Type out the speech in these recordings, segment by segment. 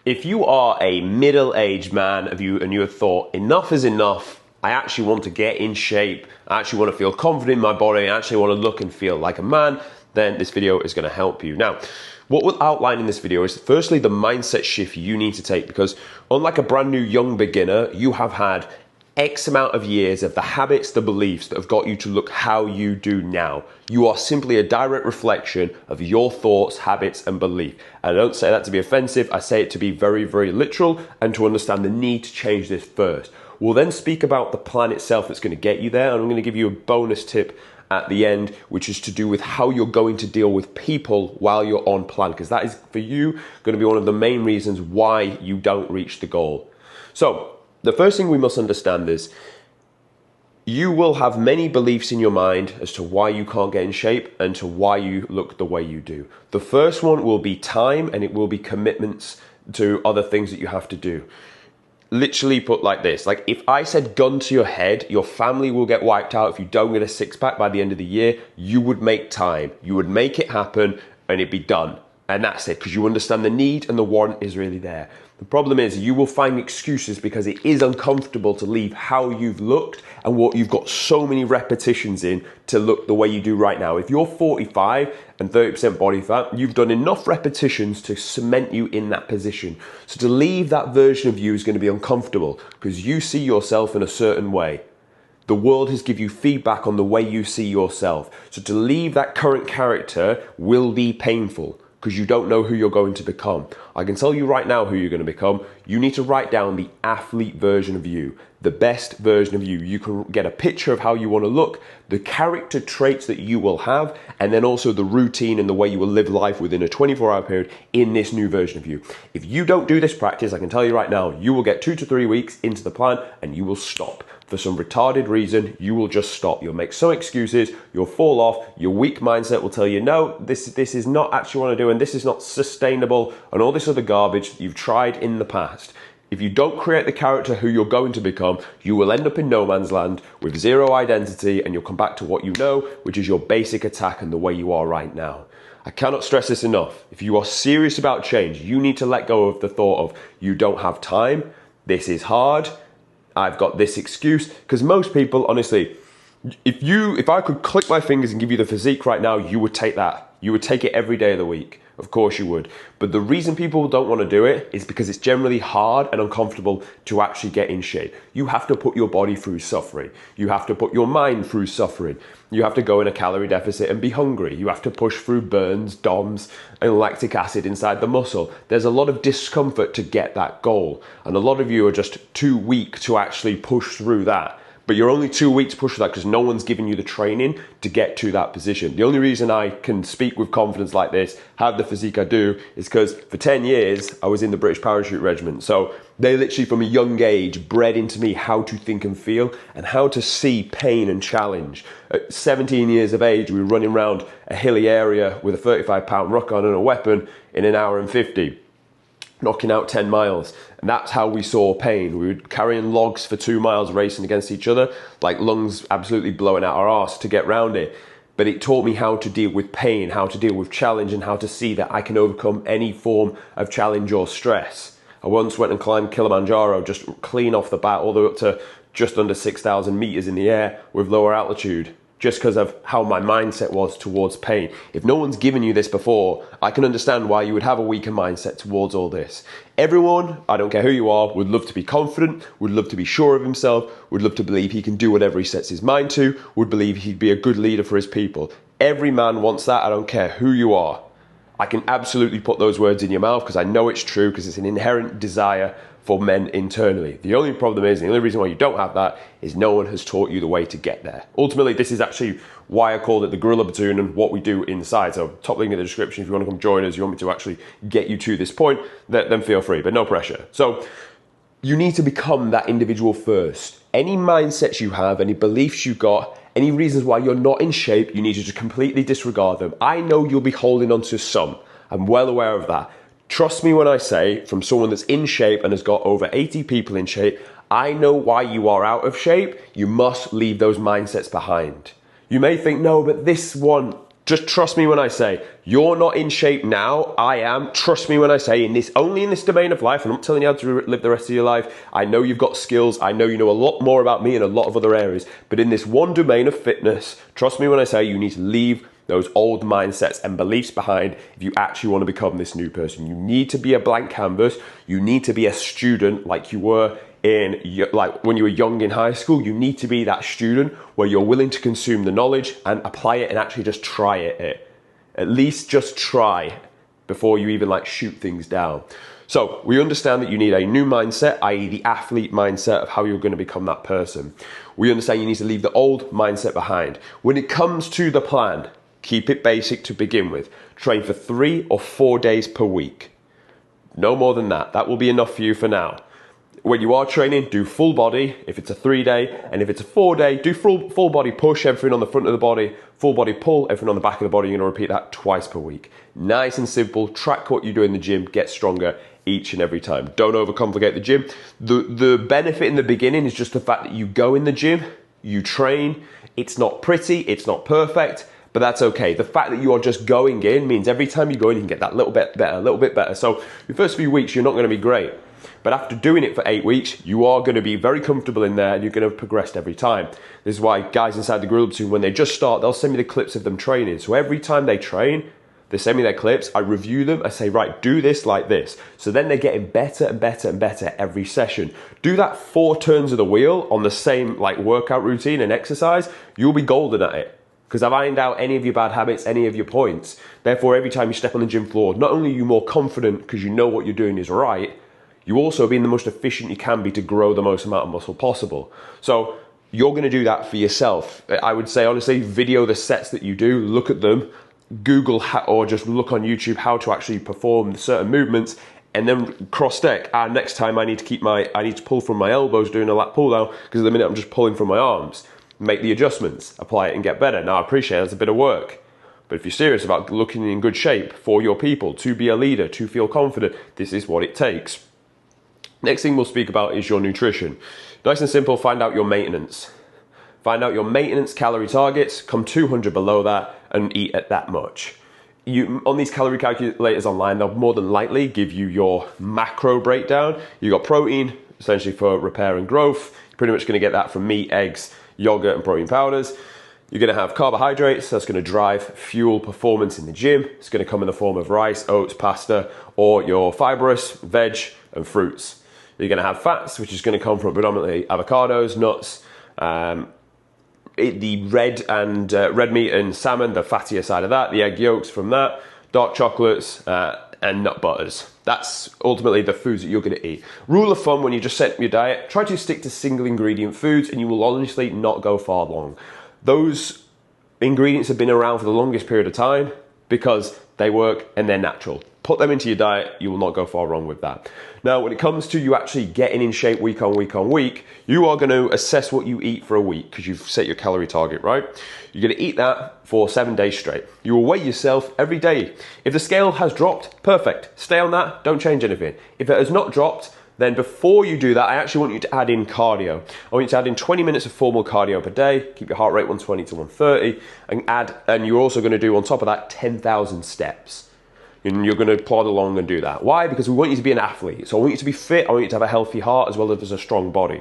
If you are a middle-aged man and you have thought, enough is enough, I actually want to get in shape, I actually want to feel confident in my body, I actually want to look and feel like a man, then this video is going to help you. Now, what we'll outline in this video is firstly the mindset shift you need to take, because unlike a brand new young beginner, you have had X amount of years of the habits, the beliefs that have got you to look how you do now. You are simply a direct reflection of your thoughts, habits, and belief. And I don't say that to be offensive, I say it to be very, very literal and to understand the need to change this first. We'll then speak about the plan itself that's going to get you there, and I'm going to give you a bonus tip at the end, which is to do with how you're going to deal with people while you're on plan, because that is, for you, going to be one of the main reasons why you don't reach the goal. So, the first thing we must understand is you will have many beliefs in your mind as to why you can't get in shape and to why you look the way you do. The first one will be time, and it will be commitments to other things that you have to do. Literally put like this, like if I said gun to your head, your family will get wiped out if you don't get a six-pack by the end of the year, you would make time, you would make it happen, and it'd be done. And that's it, because you understand the need and the want is really there. The problem is you will find excuses because it is uncomfortable to leave how you've looked and what you've got so many repetitions in to look the way you do right now. If you're 45 and 30% body fat, you've done enough repetitions to cement you in that position. So to leave that version of you is going to be uncomfortable because you see yourself in a certain way. The world has given you feedback on the way you see yourself. So to leave that current character will be painful, because you don't know who you're going to become. I can tell you right now who you're going to become. You need to write down the athlete version of you, the best version of you. You can get a picture of how you want to look, the character traits that you will have, and then also the routine and the way you will live life within a 24-hour period in this new version of you. If you don't do this practice, I can tell you right now, you will get 2 to 3 weeks into the plan and you will stop. For some retarded reason, you will just stop. You'll make some excuses, you'll fall off, your weak mindset will tell you, no, this is not actually what I do, and this is not sustainable, and all this other garbage that you've tried in the past. If you don't create the character who you're going to become, you will end up in no man's land with zero identity, and you'll come back to what you know, which is your basic attack and the way you are right now. I cannot stress this enough. If you are serious about change, you need to let go of the thought of, you don't have time, this is hard, I've got this excuse, because most people, honestly, if I could click my fingers and give you the physique right now, you would take that. You would take it every day of the week. Of course you would. But the reason people don't want to do it is because it's generally hard and uncomfortable to actually get in shape. You have to put your body through suffering. You have to put your mind through suffering. You have to go in a calorie deficit and be hungry. You have to push through burns, DOMS, and lactic acid inside the muscle. There's a lot of discomfort to get that goal. And a lot of you are just too weak to actually push through that. But you're only too weak to push through that because no one's giving you the training to get to that position. The only reason I can speak with confidence like this, have the physique I do, is because for 10 years, I was in the British Parachute Regiment. So they literally from a young age bred into me how to think and feel and how to see pain and challenge. At 17 years of age, we were running around a hilly area with a 35-pound ruck on and a weapon in an hour and 50. Knocking out 10 miles. And that's how we saw pain. We were carrying logs for 2 miles racing against each other, like lungs absolutely blowing out our arse to get round it. But it taught me how to deal with pain, how to deal with challenge, and how to see that I can overcome any form of challenge or stress. I once went and climbed Kilimanjaro just clean off the bat, all the way up to just under 6,000 meters in the air with lower altitude, just because of how my mindset was towards pain. If no one's given you this before, I can understand why you would have a weaker mindset towards all this. Everyone, I don't care who you are, would love to be confident, would love to be sure of himself, would love to believe he can do whatever he sets his mind to, would believe he'd be a good leader for his people. Every man wants that, I don't care who you are. I can absolutely put those words in your mouth because I know it's true, because it's an inherent desire for men internally. The only problem is, the only reason why you don't have that is no one has taught you the way to get there. Ultimately, this is actually why I called it the Gorilla Platoon and what we do inside. So top link in the description if you want to come join us, you want me to actually get you to this point, then feel free, but no pressure. So you need to become that individual first. Any mindsets you have, any beliefs you got, any reasons why you're not in shape, you need to just completely disregard them. I know you'll be holding on to some. I'm well aware of that. Trust me when I say, from someone that's in shape and has got over 80 people in shape, I know why you are out of shape. You must leave those mindsets behind. You may think, no, but this one, Just trust me when I say, you're not in shape now, I am. Trust me when I say, only in this domain of life, I'm not telling you how to live the rest of your life. I know you've got skills, I know you know a lot more about me in a lot of other areas, but in this one domain of fitness, trust me when I say you need to leave those old mindsets and beliefs behind if you actually want to become this new person. You need to be a blank canvas, you need to be a student like you were like when you were young in high school. You need to be that student where you're willing to consume the knowledge and apply it and actually just try it. At least just try before you even like shoot things down. So we understand that you need a new mindset, i.e. the athlete mindset of how you're going to become that person. We understand you need to leave the old mindset behind. When it comes to the plan, keep it basic to begin with. Train for 3 or 4 days per week. No more than that. That will be enough for you for now. When you are training, do full body if it's a 3-day, and if it's a 4-day, do full body push, everything on the front of the body, full body pull, everything on the back of the body. You're going to repeat that twice per week. Nice and simple. Track what you do in the gym, get stronger each and every time. Don't overcomplicate the gym. The benefit in the beginning is just the fact that you go in the gym, you train. It's not pretty, it's not perfect, but that's okay. The fact that you are just going in means every time you go in, you can get that little bit better. So your first few weeks, you're not going to be great. But after doing it for 8 weeks, you are going to be very comfortable in there and you're going to have progressed every time. This is why guys inside the Gorilla Platoon, when they just start, they'll send me the clips of them training. So every time they train, they send me their clips, I review them, I say, right, do this like this. So then they're getting better and better and better every session. Do that 4 turns of the wheel on the same like workout routine and exercise, you'll be golden at it. Because I've ironed out any of your bad habits, any of your points. Therefore, every time you step on the gym floor, not only are you more confident because you know what you're doing is right, you also being the most efficient you can be to grow the most amount of muscle possible. So you're going to do that for yourself. I would say, honestly, video the sets that you do, look at them, Google or just look on YouTube how to actually perform certain movements, and then cross deck. Next time I need to pull from my elbows doing a lat pull down because at the minute I'm just pulling from my arms. Make the adjustments, apply it and get better. Now I appreciate that's a bit of work, but if you're serious about looking in good shape for your people, to be a leader, to feel confident, this is what it takes. Next thing we'll speak about is your nutrition. Nice and simple, find out your maintenance. Find out your maintenance calorie targets, come 200 below that and eat at that much. On these calorie calculators online, they'll more than likely give you your macro breakdown. You got protein, essentially for repair and growth. You're pretty much gonna get that from meat, eggs, yogurt and protein powders. You're gonna have carbohydrates, that's gonna drive fuel performance in the gym. It's gonna come in the form of rice, oats, pasta, or your fibrous, veg, and fruits. You're gonna have fats, which is gonna come from predominantly avocados, nuts, the red meat and salmon, the fattier side of that, the egg yolks from that, dark chocolates, and nut butters. That's ultimately the foods that you're gonna eat. Rule of thumb when you just set up your diet, try to stick to single ingredient foods and you will honestly not go far long. Those ingredients have been around for the longest period of time because they work and they're natural. Put them into your diet, you will not go far wrong with that. Now, when it comes to you actually getting in shape week on week on week, you are going to assess what you eat for a week because you've set your calorie target, right? You're going to eat that for 7 days straight. You will weigh yourself every day. If the scale has dropped, perfect. Stay on that, don't change anything. If it has not dropped, then before you do that, I actually want you to add in cardio. I want you to add in 20 minutes of formal cardio per day, keep your heart rate 120 to 130, and you're also going to do on top of that 10,000 steps. And you're going to plod along and do that. Why? Because we want you to be an athlete. So I want you to be fit, I want you to have a healthy heart as well as a strong body.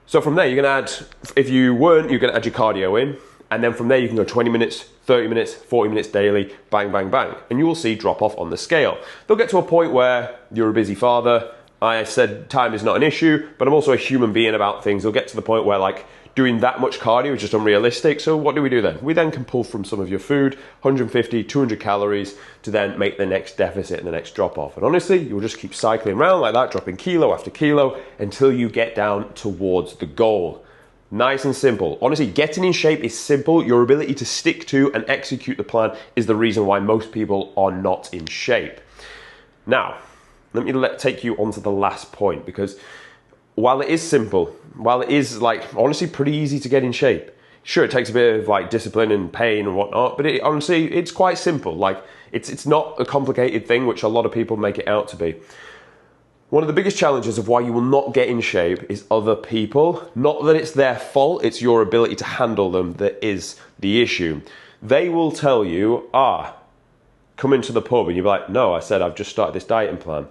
So from there, you're going to add, if you weren't, you're going to add your cardio in. And then from there, you can go 20 minutes, 30 minutes, 40 minutes daily, bang, bang, bang. And you will see drop off on the scale. They'll get to a point where you're a busy father. I said time is not an issue, but I'm also a human being about things. They'll get to the point where like doing that much cardio is just unrealistic. So what do we do then? We then can pull from some of your food, 150, 200 calories to then make the next deficit and the next drop off. And honestly, you'll just keep cycling around like that, dropping kilo after kilo until you get down towards the goal. Nice and simple. Honestly, getting in shape is simple. Your ability to stick to and execute the plan is the reason why most people are not in shape. Now, let me take you on to the last point, because while it is simple, while it is like honestly pretty easy to get in shape, sure it takes a bit of like discipline and pain and whatnot, but honestly it's quite simple. Like it's not a complicated thing, which a lot of people make it out to be. One of the biggest challenges of why you will not get in shape is other people. Not that it's their fault, it's your ability to handle them that is the issue. They will tell you, come into the pub, and you'll be like, no, I said I've just started this dieting plan.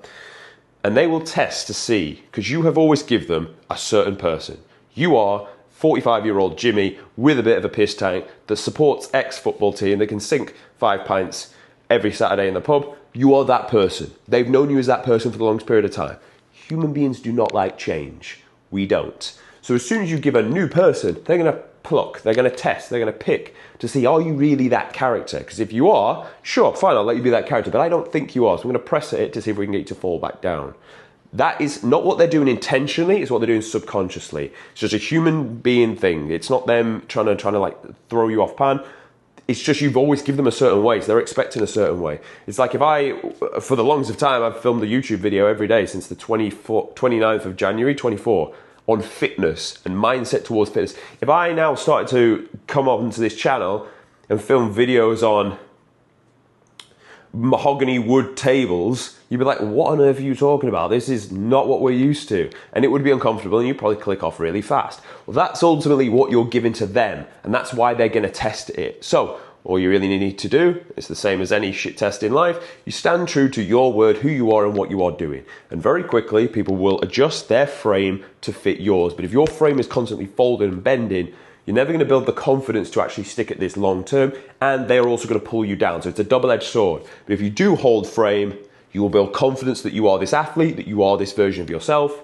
And they will test to see, because you have always given them a certain person. You are 45-year-old Jimmy with a bit of a piss tank that supports X football team that can sink 5 pints every Saturday in the pub. You are that person. They've known you as that person for the longest period of time. Human beings do not like change. We don't. So as soon as you give a new person, they're going to pluck, they're going to test, they're going to pick to see, are you really that character? Because if you are, sure, fine, I'll let you be that character, but I don't think you are, so I'm going to press at it to see if we can get you to fall back down. That is not what they're doing intentionally, it's what they're doing subconsciously. It's just a human being thing. It's not them trying to like throw you off pan. It's just you've always given them a certain way, so they're expecting a certain way. It's like if for the longest of time, I've filmed a YouTube video every day since the 29th of January, 24, on fitness and mindset towards fitness. If I now started to come up into this channel and film videos on mahogany wood tables, you'd be like, what on earth are you talking about? This is not what we're used to. And it would be uncomfortable and you'd probably click off really fast. Well, that's ultimately what you're giving to them, and that's why they're gonna test it. So all you really need to do, it's the same as any shit test in life, you stand true to your word, who you are and what you are doing. And very quickly, people will adjust their frame to fit yours. But if your frame is constantly folding and bending, you're never going to build the confidence to actually stick at this long term, and they're also going to pull you down. So it's a double-edged sword. But if you do hold frame, you will build confidence that you are this athlete, that you are this version of yourself,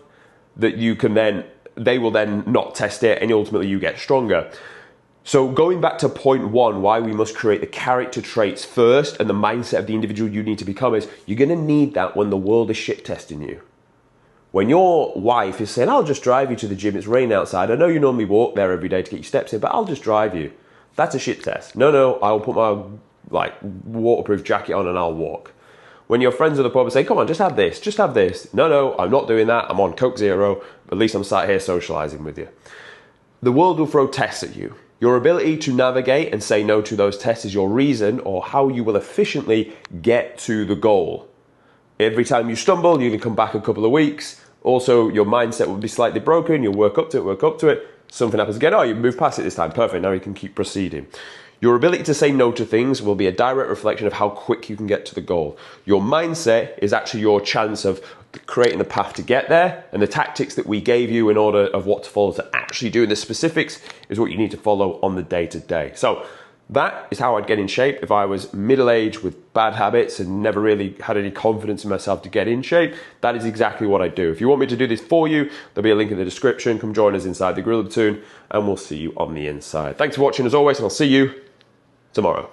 that you can then, they will then not test it, and ultimately you get stronger. So going back to point one, why we must create the character traits first and the mindset of the individual you need to become is, you're going to need that when the world is shit testing you. When your wife is saying, I'll just drive you to the gym, it's raining outside, I know you normally walk there every day to get your steps in, but I'll just drive you. That's a shit test. No, I'll put my waterproof jacket on and I'll walk. When your friends at the pub say, come on, just have this, just have this. No, I'm not doing that, I'm on Coke Zero, at least I'm sat here socializing with you. The world will throw tests at you. Your ability to navigate and say no to those tests is your reason, or how you will efficiently get to the goal. Every time you stumble, you can come back a couple of weeks. Also, your mindset will be slightly broken. You'll work up to it. Something happens again. Oh, you moved past it this time. Perfect. Now you can keep proceeding. Your ability to say no to things will be a direct reflection of how quick you can get to the goal. Your mindset is actually your chance of creating the path to get there, and the tactics that we gave you in order of what to follow to actually do the specifics is what you need to follow on the day-to-day. So that is how I'd get in shape if I was middle-aged with bad habits and never really had any confidence in myself to get in shape. That is exactly what I do. If you want me to do this for you, there'll be a link in the description. Come join us inside the Gorilla Platoon and we'll see you on the inside. Thanks for watching as always, and I'll see you tomorrow.